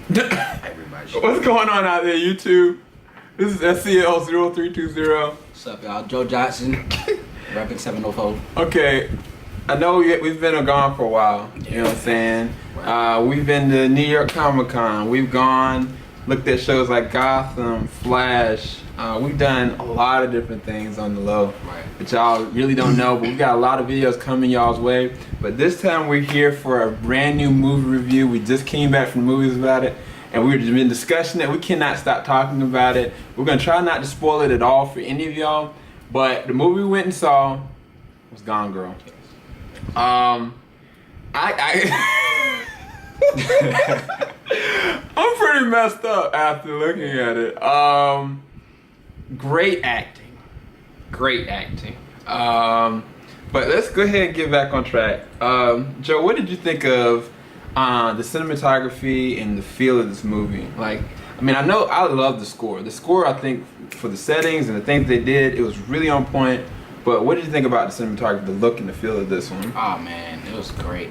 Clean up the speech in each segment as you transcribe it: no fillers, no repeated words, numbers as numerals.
Everybody should. What's going on out there, YouTube? This is SCL0320. What's up, y'all? Joe Johnson, repping 704. Okay, I know we've been gone for a while. You know what I'm saying? We've been to New York Comic Con. We've gone, looked at shows like Gotham, Flash. We've done a lot of different things on the low that y'all really don't know, but we got a lot of videos coming y'all's way. But this time we're here for a brand new movie review. We just came back from the movies about it, and we've been discussing it. We cannot stop talking about it. We're gonna try not to spoil it at all for any of y'all, but the movie we went and saw was Gone Girl. I'm pretty messed up after looking at it. Great acting. But let's go ahead and get back on track. Joe, what did you think of the cinematography and the feel of this movie? Like, I mean, I love the score. The score, I think, for the settings and the things they did, it was really on point. But what did you think about the cinematography, the look and the feel of this one? Oh man, it was great.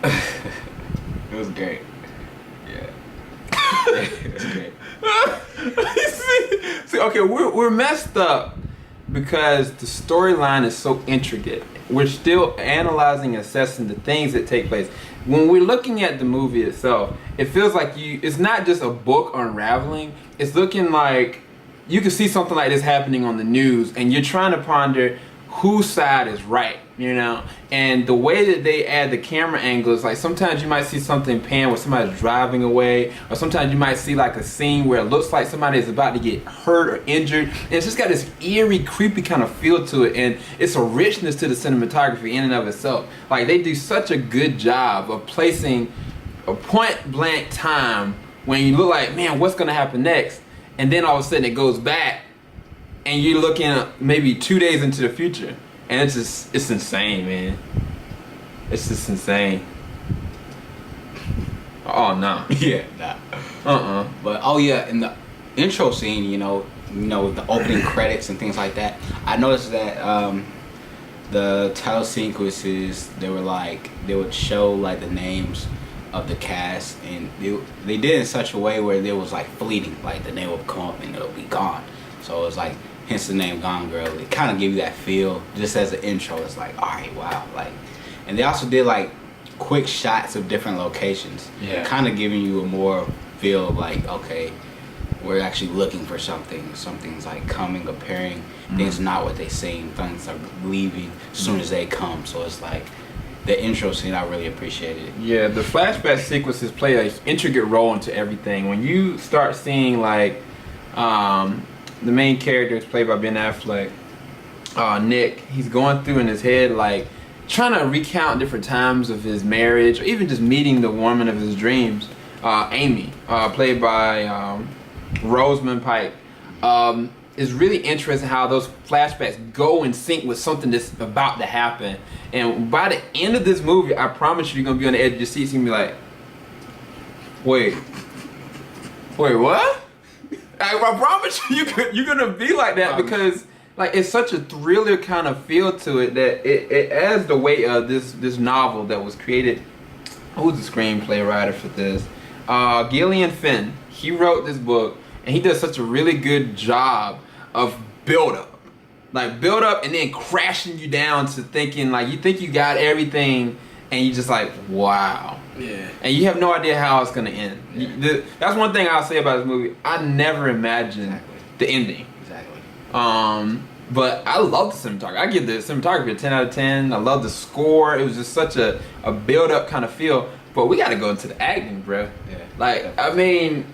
It was great. Yeah. It was great. See, okay, we're messed up because the storyline is so intricate. We're still analyzing, assessing the things that take place. When we're looking at the movie itself, it feels like it's not just a book unraveling. It's looking like you can see something like this happening on the news, and you're trying to ponder whose side is right, you know? And the way that they add the camera angles, like sometimes you might see something pan where somebody's driving away, or sometimes you might see like a scene where it looks like somebody is about to get hurt or injured, and it's just got this eerie, creepy kind of feel to it, and it's a richness to the cinematography in and of itself. Like, they do such a good job of placing a point blank time when you look like, man, what's gonna happen next? And then all of a sudden it goes back, and you're looking at maybe 2 days into the future, and it's insane, man. It's just insane. Oh no. Yeah, nah. But oh yeah, in the intro scene, you know, the opening credits and things like that, I noticed that the title sequences, they would show like the names of the cast, and they did it in such a way where it was like fleeting, like the name would come up and it'll be gone. So it was like, hence the name Gone Girl. It kind of give you that feel just as an intro. It's like, all right, wow. Like, and they also did like quick shots of different locations. Yeah. Kind of giving you a more feel of like, okay, we're actually looking for something. Something's like coming, appearing. Things not what they seem. Things are leaving as soon as they come. So it's like, the intro scene, I really appreciated it. Yeah, the flashback sequences play an intricate role into everything. When you start seeing like the main character is played by Ben Affleck, Nick, he's going through in his head like trying to recount different times of his marriage, or even just meeting the woman of his dreams, Amy, played by Rosamund Pike. It's really interesting how those flashbacks go in sync with something that's about to happen. And by the end of this movie, I promise you're gonna be on the edge of your seats and be like, wait, what? I promise you're gonna be like that, because like it's such a thriller kind of feel to it that it adds the weight of this novel that was created. Who's the screenplay writer for this? Gillian Flynn. He wrote this book, and he does such a really good job of build up and then crashing you down to thinking like you think you got everything, and you just like, wow. Yeah. And you have no idea how it's gonna end. Yeah. That's one thing I'll say about this movie. I never imagined the ending. Exactly. But I love the cinematography. I give the cinematography a 10 out of 10. I love the score. It was just such a build up kind of feel. But we gotta go into the acting, bro. Yeah. Like, I mean,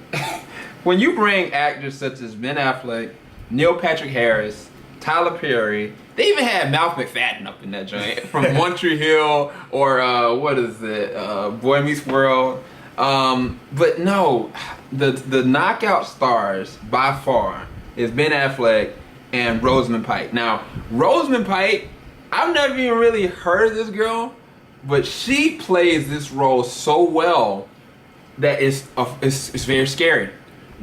when you bring actors such as Ben Affleck, Neil Patrick Harris, Tyler Perry, they even had Mouth McFadden up in that joint from One Tree Hill, or what is it, Boy Meets World. But no, the knockout stars by far is Ben Affleck and Rosamund Pike. Now, Rosamund Pike, I've never even really heard of this girl, but she plays this role so well that it's very scary.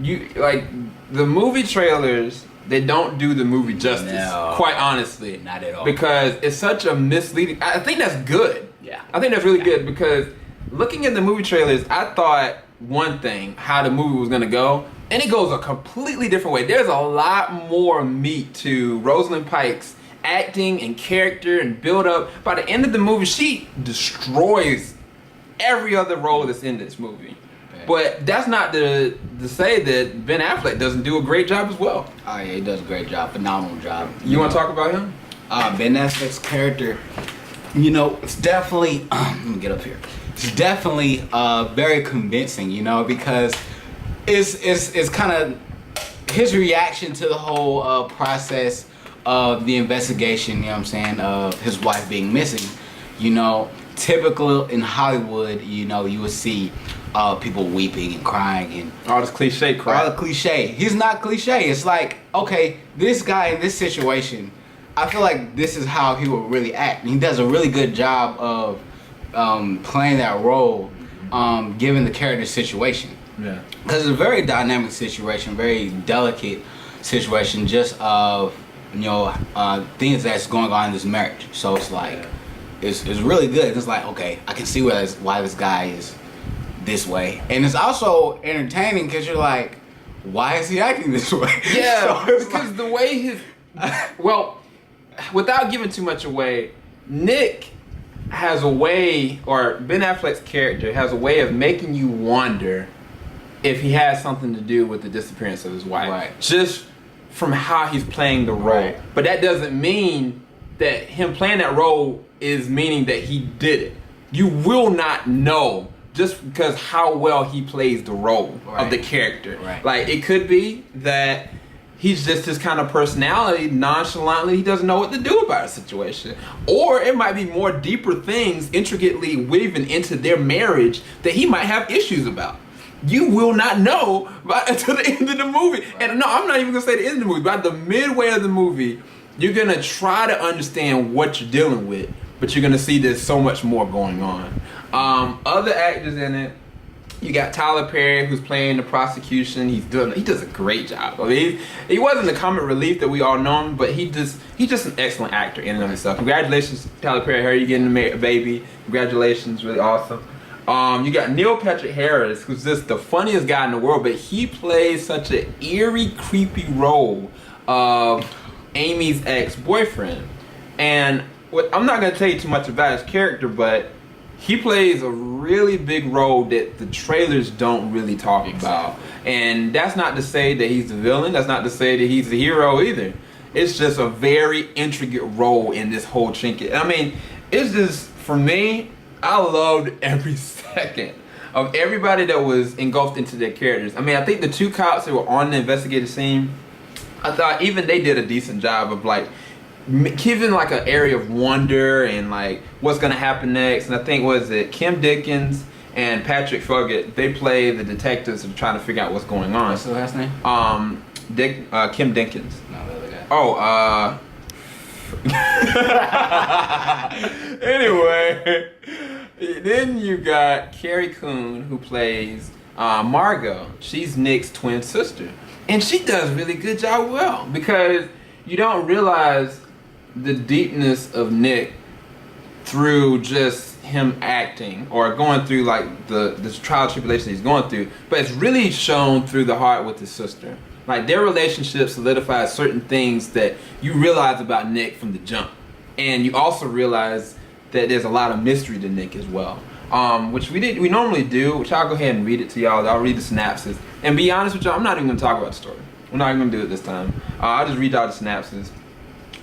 You like the movie trailers, they don't do the movie justice, no, quite honestly. Not at all. Because it's such a misleading. I think that's good. Yeah. I think that's really good, because looking at the movie trailers, I thought one thing, how the movie was gonna go, and it goes a completely different way. There's a lot more meat to Rosalind Pike's acting and character and build up. By the end of the movie, she destroys every other role that's in this movie. But that's not to say that Ben Affleck doesn't do a great job as well. Oh yeah, he does a great job, phenomenal job. You want to talk about him? Ben Affleck's character, you know, it's definitely. Let me get up here. It's definitely very convincing, you know, because it's kind of his reaction to the whole process of the investigation. You know what I'm saying? Of his wife being missing. You know, typical in Hollywood, you know, you would see people weeping and crying and all this cliche crap. All the cliche. He's not cliche. It's like, okay, this guy in this situation, I feel like this is how he would really act. And he does a really good job of playing that role, given the character's situation. Yeah. Because it's a very dynamic situation, very delicate situation, just of, you know, things that's going on in this marriage. So it's like, it's really good. It's like, okay, I can see why this guy is this way, and it's also entertaining because you're like, why is he acting this way? Yeah, so because the way his, well, without giving too much away, Nick has a way, or Ben Affleck's character has a way of making you wonder if he has something to do with the disappearance of his wife. Right. Just from how he's playing the role. Right. But that doesn't mean that him playing that role is meaning that he did it. You will not know just because how well he plays the role of the character. Right. Like, it could be that he's just his kind of personality, nonchalantly, he doesn't know what to do about a situation. Or it might be more deeper things intricately weaving into their marriage that he might have issues about. You will not know until the end of the movie. Right. And no, I'm not even gonna say the end of the movie. By the midway of the movie, you're gonna try to understand what you're dealing with, but you're gonna see there's so much more going on. Other actors in it, you got Tyler Perry, who's playing the prosecution. He does a great job. I mean, he wasn't the comic relief that we all know him, but he's just an excellent actor in and of himself. Congratulations, Tyler Perry. I heard you getting a baby. Congratulations, really awesome. You got Neil Patrick Harris, who's just the funniest guy in the world, but he plays such an eerie, creepy role of Amy's ex-boyfriend. And I'm not going to tell you too much about his character, but he plays a really big role that the trailers don't really talk about. And that's not to say that he's the villain. That's not to say that he's the hero either. It's just a very intricate role in this whole trinket. I mean, it's just, for me, I loved every second of everybody that was engulfed into their characters. I mean, I think the two cops that were on the investigative scene, I thought even they did a decent job of like giving like an area of wonder and like what's gonna happen next. And I think Kim Dickens and Patrick Fugit, they play the detectives and trying to figure out what's going on. What's the last name? Kim Dickens. No, the other guy. Oh, anyway, then you got Carrie Coon, who plays Margot. She's Nick's twin sister, and she does a really good job well, because you don't realize the deepness of Nick through just him acting or going through like the trial and tribulation he's going through, but it's really shown through the heart with his sister. Like, their relationship solidifies certain things that you realize about Nick from the jump, and you also realize that there's a lot of mystery to Nick as well, which we normally do, which I'll go ahead and read it to y'all. I'll read the synopsis, and be honest with y'all, I'm not even going to talk about the story. We're not even going to do it this time. I'll just read y'all the synopsis.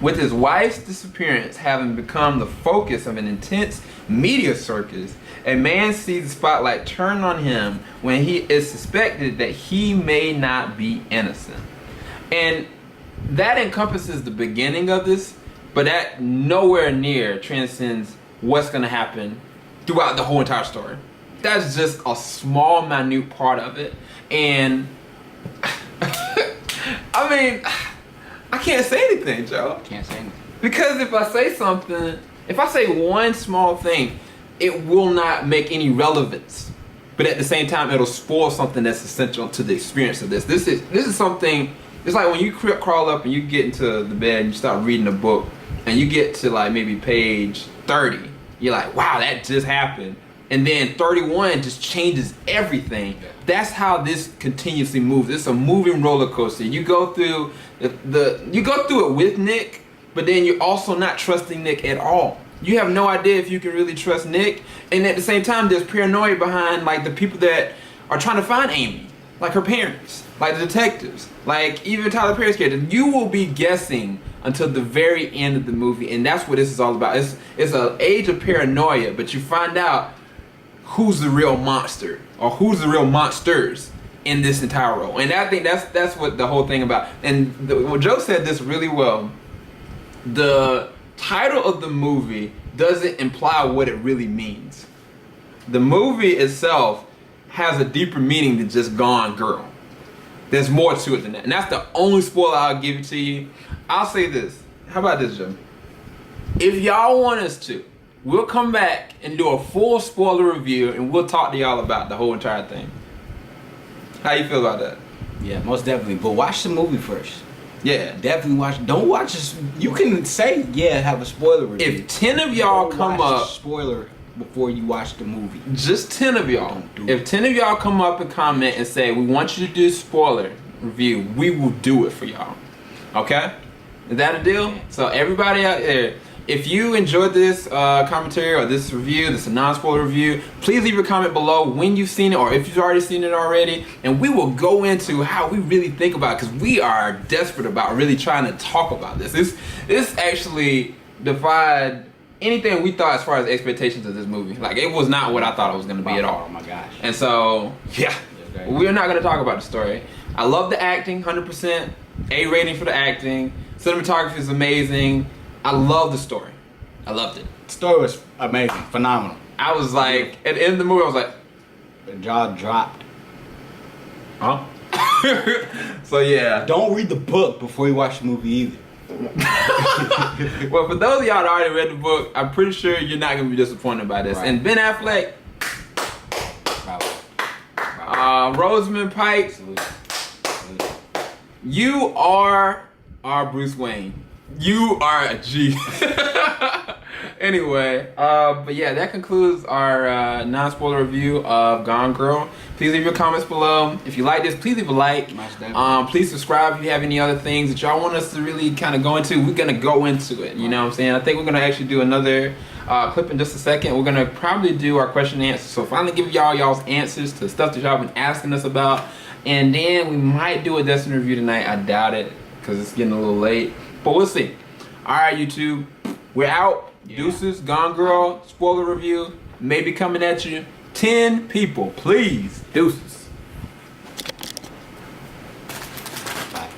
With his wife's disappearance having become the focus of an intense media circus, a man sees the spotlight turned on him when he is suspected that he may not be innocent. And that encompasses the beginning of this, but that nowhere near transcends what's going to happen throughout the whole entire story. That's just a small, minute part of it. And I mean, I can't say anything, Joe. Can't say anything. Because if I say something, if I say one small thing, it will not make any relevance. But at the same time, it'll spoil something that's essential to the experience of this. This is something, it's like when you crawl up and you get into the bed and you start reading a book and you get to like maybe page 30. You're like, wow, that just happened. and then 31 just changes everything. Yeah. That's how this continuously moves. It's a moving roller coaster. You go through you go through it with Nick, but then you're also not trusting Nick at all. You have no idea if you can really trust Nick, and at the same time, there's paranoia behind like the people that are trying to find Amy, like her parents, like the detectives, like even Tyler Perry's character. You will be guessing until the very end of the movie, and that's what this is all about. It's an age of paranoia, but you find out who's the real monster or who's the real monsters in this entire role. And I think that's what the whole thing about. And well, Joe said this really well. The title of the movie doesn't imply what it really means. The movie itself has a deeper meaning than just Gone Girl. There's more to it than that. And that's the only spoiler I'll give it to you. I'll say this. How about this, Joe? If y'all want us to, we'll come back and do a full spoiler review, and we'll talk to y'all about the whole entire thing. How you feel about that? Yeah, most definitely. But watch the movie first. Yeah. Definitely watch. Don't watch this. You can say, yeah, have a spoiler review. If 10 of y'all Don't come watch up, the spoiler before you watch the movie. just 10 of y'all. Don't do If it. 10 of y'all come up and comment and say, we want you to do spoiler review, we will do it for y'all. Okay? Is that a deal? So everybody out there, if you enjoyed this commentary or this review, this is a non-spoiler review, please leave a comment below when you've seen it or if you've already seen it already, and we will go into how we really think about it, because we are desperate about really trying to talk about this. This actually defied anything we thought as far as expectations of this movie. Like, it was not what I thought it was going to be at all. Oh my gosh. And so, yeah, Okay. we're not going to talk about the story. I love the acting, 100%. A rating for the acting. Cinematography is amazing. I love the story. I loved it. The story was amazing, phenomenal. I was like, at the end of the movie, I was like, The jaw dropped. huh? So yeah. Don't read the book before you watch the movie either. Well, for those of y'all that already read the book, I'm pretty sure you're not going to be disappointed by this. Right. And Ben Affleck, Bravo. Rosamund Pike, Salute. Salute. you are our Bruce Wayne. You are a G. Anyway, but yeah, that concludes our non-spoiler review of Gone Girl. Please leave your comments below. If you like this, please leave a like. Please subscribe if you have any other things that y'all want us to really kind of go into. We're going to go into it, you know what I'm saying? I think we're going to actually do another clip in just a second. We're going to probably do our question and answer. So finally give y'all's answers to stuff that y'all been asking us about. And then we might do a Destiny review tonight. I doubt it because it's getting a little late. But we'll see. All right, YouTube. We're out. Yeah. Deuces, Gone Girl, spoiler review. Maybe coming at you. 10 people, please. Deuces. Bye.